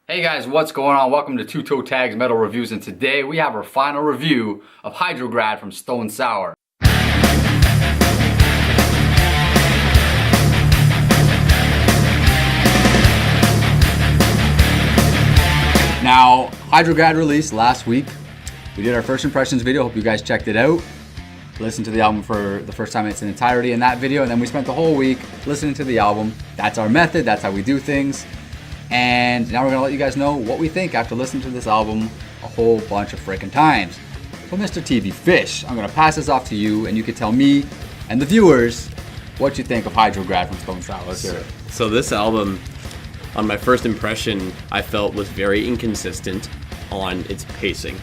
Hey guys, what's going on? Welcome to Toe Tags Metal Reviews, and today we have our final review of Hydrograd from Stone Sour. Now, Hydrograd released last week. We did our first impressions video. Hope you guys checked it out. Listened to the album for the first time in its entirety in that video, and then we spent the whole week listening to the album. That's our method, that's how we do things. And now we're gonna let you guys know what we think after listening to this album a whole bunch of freaking times. So Mr. TV Fish, I'm gonna pass this off to you, and you can tell me and the viewers what you think of Hydrograd from Stone Sour. Let's hear it. So this album, on my first impression, I felt was very inconsistent on its pacing.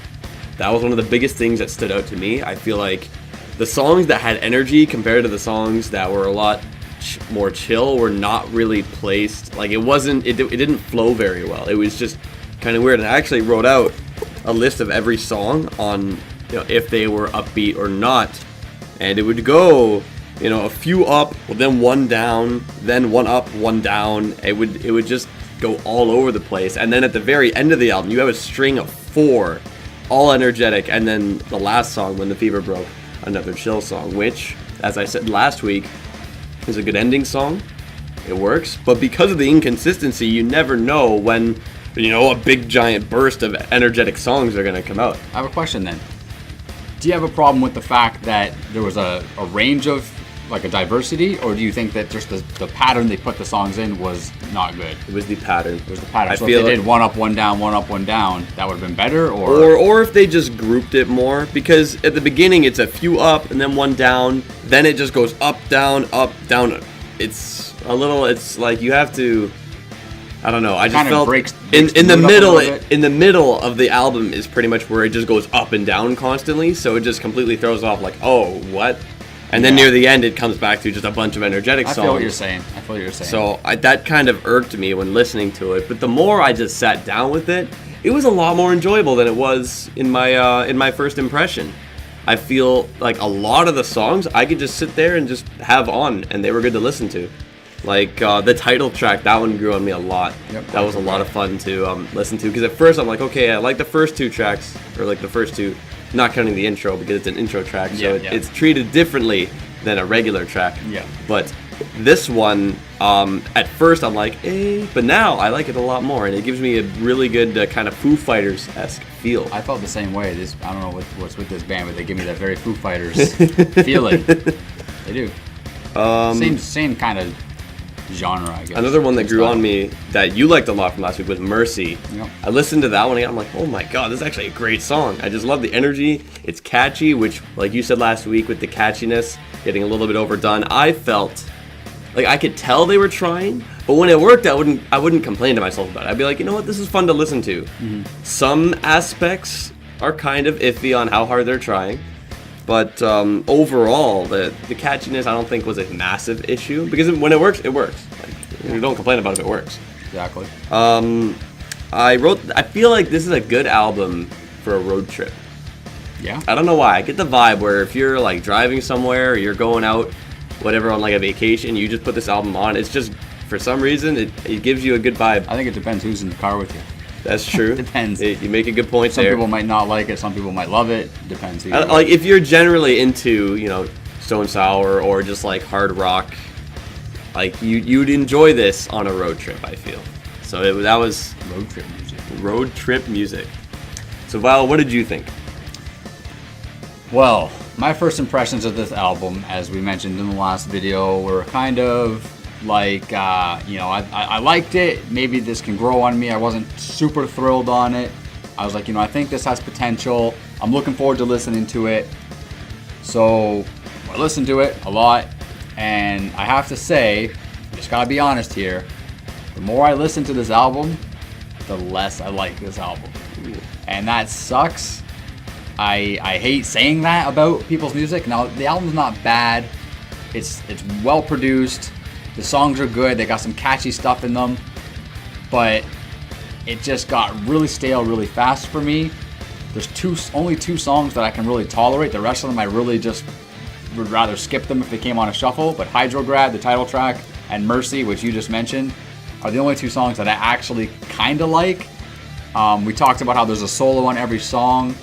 That was one of the biggest things that stood out to me. I feel like the songs that had energy compared to the songs that were a lot more chill were not really placed. Like it didn't flow very well. It was just kind of weird. And I actually wrote out a list of every song on, if they were upbeat or not. And it would go, a few up, then one down, then one up, one down. It would just go all over the place. And then at the very end of the album, you have a string of 4, all energetic, and then the last song, When the Fever Broke, another chill song, which, as I said last week, is a good ending song. It works, but because of the inconsistency, you never know when, a big giant burst of energetic songs are going to come out. I have a question then. Do you have a problem with the fact that there was a range of, like, a diversity, or do you think that just the pattern they put the songs in was not good? It was the pattern. It was the pattern. So if they did one up, one down, one up, one down, that would have been better, or if they just grouped it more, because at the beginning it's a few up and then one down, then it just goes up, down, up, down. It's like you have to, I don't know. I just kind of felt breaks in the middle of the album is pretty much where it just goes up and down constantly, so it just completely throws off, like, oh, what? And then near the end, it comes back to just a bunch of energetic songs. I feel what you're saying. So that kind of irked me when listening to it. But the more I just sat down with it, it was a lot more enjoyable than it was in my first impression. I feel like a lot of the songs I could just sit there and just have on, and they were good to listen to. Like the title track, that one grew on me a lot. Yep, that was a lot of fun to listen to. Because at first I'm like, okay, I like the first 2 tracks, or like the first 2. Not counting the intro because it's an intro track, so it's treated differently than a regular track. Yeah. But this one, at first I'm like, but now I like it a lot more, and it gives me a really good kind of Foo Fighters-esque feel. I felt the same way. I don't know what's with this band, but they give me that very Foo Fighters feeling. They do. Same kind of genre, I guess. Another one that grew on me that you liked a lot from last week was Mercy. Yep. I listened to that one again. I'm like, oh my god, this is actually a great song. I just love the energy. It's catchy, which, like you said last week, with the catchiness getting a little bit overdone, I felt like I could tell they were trying, but when it worked, I wouldn't complain to myself about it. I'd be like, you know what, this is fun to listen to. Mm-hmm. Some aspects are kind of iffy on how hard they're trying. But overall, the catchiness I don't think was a massive issue, because when it works, it works. Like, you don't complain about it if it works. Exactly. I feel like this is a good album for a road trip. Yeah. I don't know why. I get the vibe where if you're like driving somewhere or you're going out, whatever, on like a vacation, you just put this album on. It's just, for some reason, it gives you a good vibe. I think it depends who's in the car with you. That's true. Depends. You make a good point there. Some people might not like it. Some people might love it. Depends. Like if you're generally into, Stone Sour or just like hard rock, like you'd enjoy this on a road trip, I feel. So that was road trip music. Road trip music. So Val, what did you think? Well, my first impressions of this album, as we mentioned in the last video, were kind of like, I liked it. Maybe this can grow on me. I wasn't super thrilled on it. I was like, I think this has potential. I'm looking forward to listening to it. So I listened to it a lot, and I have to say, just gotta be honest here, the more I listen to this album, the less I like this album. And that sucks. I hate saying that about people's music. Now, the album's not bad. It's well produced. The songs are good. They got some catchy stuff in them. But it just got really stale really fast for me. There's only 2 songs that I can really tolerate. The rest of them I really just would rather skip them if they came on a shuffle. But Hydrograd, the title track, and Mercy, which you just mentioned, are the only two songs that I actually kind of like. We talked about how there's a solo on every song.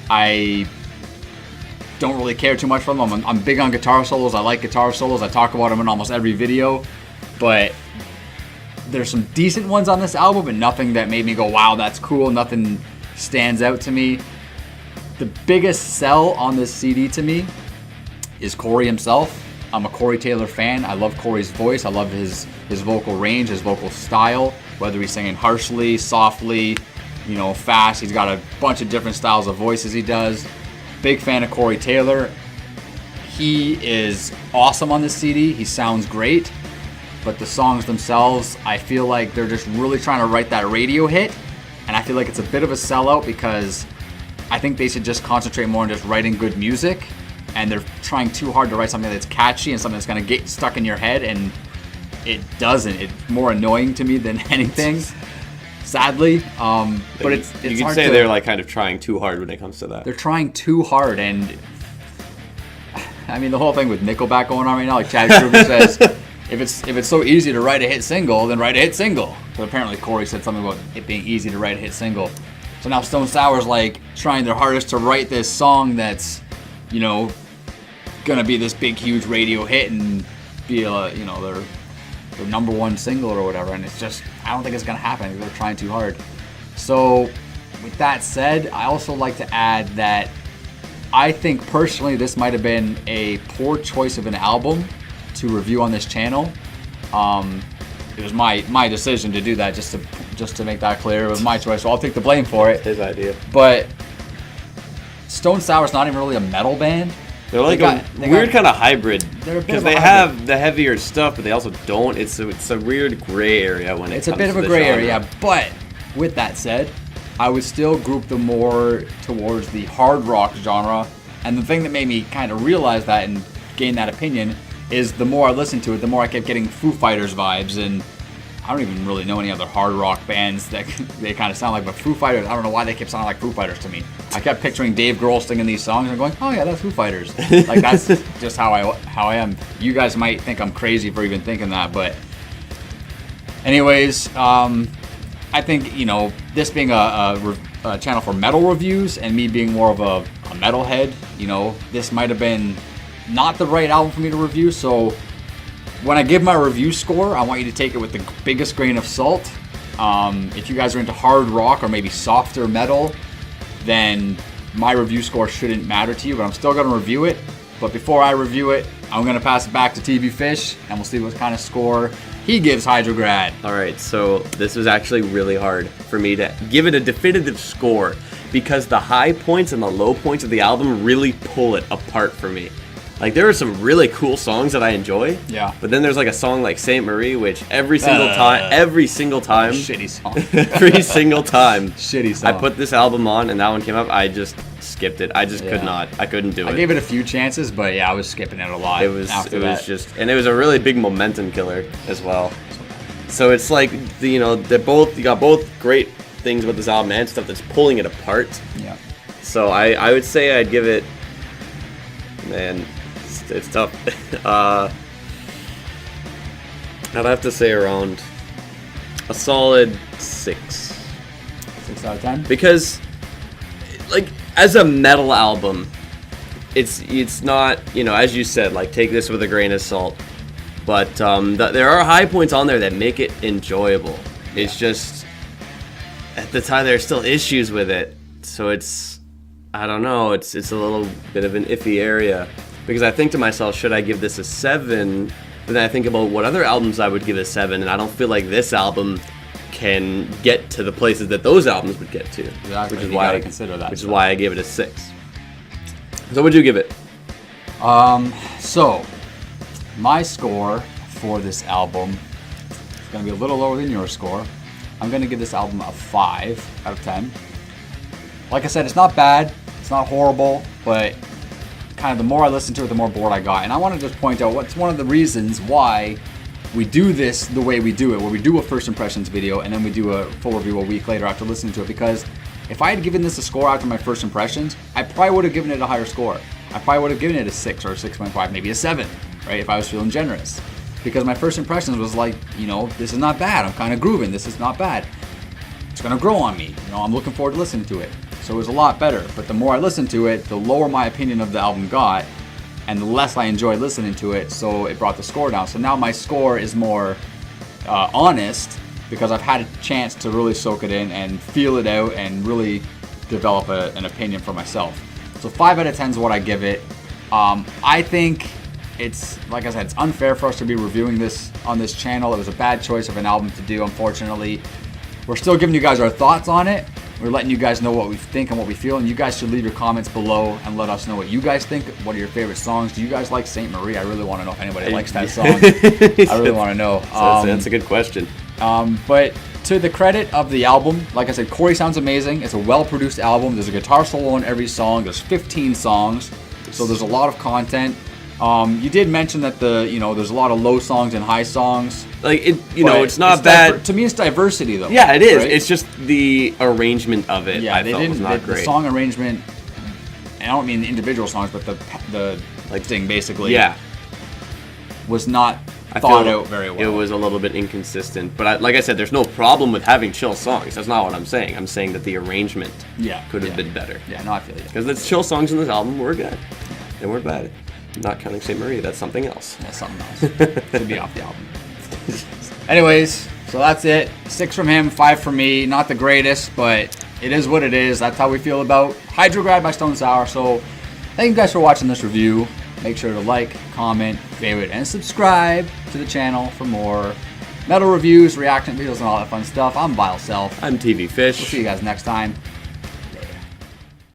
I don't really care too much for them. I'm big on guitar solos. I like guitar solos. I talk about them in almost every video. But there's some decent ones on this album, but nothing that made me go, wow, that's cool. Nothing stands out to me. The biggest sell on this CD to me is Corey himself. I'm a Corey Taylor fan. I love Corey's voice. I love his vocal range, his vocal style, whether he's singing harshly, softly, fast. He's got a bunch of different styles of voices he does. Big fan of Corey Taylor. He is awesome on this CD. He sounds great. But the songs themselves, I feel like they're just really trying to write that radio hit. And I feel like it's a bit of a sellout because I think they should just concentrate more on just writing good music. And they're trying too hard to write something that's catchy and something that's going to get stuck in your head. And it doesn't. It's more annoying to me than anything, sadly. But it's you could hard say to, they're like kind of trying too hard when it comes to that. They're trying too hard. And I mean, the whole thing with Nickelback going on right now, like Chad Kruger says, if it's so easy to write a hit single, then write a hit single. But apparently Corey said something about it being easy to write a hit single. So now Stone Sour's like trying their hardest to write this song that's, gonna be this big, huge radio hit and be their number one single or whatever. And it's just, I don't think it's gonna happen. They're trying too hard. So with that said, I also like to add that I think personally this might have been a poor choice of an album to review on this channel. It was my decision to do that, just to make that clear. It was my choice, so I'll take the blame for it. His idea. But Stone Sour's not even really a metal band. They're like a weird kind of hybrid. Because they have the heavier stuff, but they also don't. It's a weird gray area when it comes to the genre. It's a bit of a gray area, but with that said, I would still group them more towards the hard rock genre. And the thing that made me kind of realize that and gain that opinion is the more I listened to it, the more I kept getting Foo Fighters vibes. And I don't even really know any other hard rock bands that they kind of sound like, but Foo Fighters, I don't know why they kept sounding like Foo Fighters to me. I kept picturing Dave Grohl singing these songs and going, oh yeah, that's Foo Fighters. Like that's just how I am. You guys might think I'm crazy for even thinking that, but anyways, I think, this being a channel for metal reviews and me being more of a metalhead, this might have been not the right album for me to review. So when I give my review score, I want you to take it with the biggest grain of salt. If you guys are into hard rock or maybe softer metal, then my review score shouldn't matter to you, but I'm still going to review it. But before I review it, I'm going to pass it back to TV Fish, and we'll see what kind of score he gives Hydrograd. All right, so this was actually really hard for me to give it a definitive score because the high points and the low points of the album really pull it apart for me. Like, there are some really cool songs that I enjoy. Yeah. But then there's like a song like Saint Marie, which every single time, shitty song. every single time, shitty song. I put this album on and that one came up, I just skipped it. I just could not. I couldn't do it. I gave it a few chances, but yeah, I was skipping it a lot. It was just, and it was a really big momentum killer as well. So it's like, you got both great things about this album and stuff that's pulling it apart. Yeah. So I would say I'd give it, man, it's tough. I'd have to say around a solid 6. 6 out of 10? Because, like, as a metal album, it's not, as you said, like, take this with a grain of salt. But there are high points on there that make it enjoyable. It's just, at the time, there's still issues with it. So it's, I don't know, it's a little bit of an iffy area. Because I think to myself, should I give this a 7? But then I think about what other albums I would give a 7, and I don't feel like this album can get to the places that those albums would get to. Exactly. Which is why I consider that. Which is why I gave it a 6. So what'd you give it? So my score for this album is going to be a little lower than your score. I'm going to give this album a 5 out of 10. Like I said, it's not bad, it's not horrible, but kind of the more I listened to it, the more bored I got. And I want to just point out what's one of the reasons why we do this the way we do it, where we do a first impressions video and then we do a full review a week later after listening to it. Because if I had given this a score after my first impressions, I probably would have given it a higher score. I probably would have given it a 6 or a 6.5, maybe a 7, right, if I was feeling generous. because my first impressions was like, you know, this is not bad. I'm kind of grooving. This is not bad. It's gonna grow on me. You know, I'm looking forward to listening to it. So it was a lot better. But the more I listened to it, the lower my opinion of the album got, and the less I enjoyed listening to it. So it brought the score down. So now my score is more honest, because I've had a chance to really soak it in and feel it out and really develop an opinion for myself. So 5 out of 10 is what I give it. I think it's, like I said, it's unfair for us to be reviewing this on this channel. It was a bad choice of an album to do, unfortunately. We're still giving you guys our thoughts on it. We're letting you guys know what we think and what we feel, and you guys should leave your comments below and let us know what you guys think. What are your favorite songs? Do you guys like Saint Marie? I really want to know if anybody likes that song. I really want to know. That's a good question. But to the credit of the album, like I said, Corey sounds amazing. It's a well-produced album. There's a guitar solo in every song. There's 15 songs, so there's a lot of content. You did mention that there's a lot of low songs and high songs. Like it's not bad. To me, it's diversity though. Yeah, it is. Right? It's just the arrangement of it. Yeah, I felt was not great. The song arrangement. And I don't mean the individual songs, but the thing basically. Yeah. Was not thought out very well. It was a little bit inconsistent, but like I said, there's no problem with having chill songs. That's not what I'm saying. I'm saying that the arrangement could have been better. Yeah, no, I feel you. Because the chill songs in this album were good. They weren't bad. Not counting Saint Marie, that's something else. That's something else. Should be off the album. Anyways, so that's it. 6 from him, 5 from me. Not the greatest, but it is what it is. That's how we feel about Hydrograd by Stone Sour. So thank you guys for watching this review. Make sure to like, comment, favorite, and subscribe to the channel for more metal reviews, reaction videos, and all that fun stuff. I'm Vile Self. I'm TV Fish. We'll see you guys next time.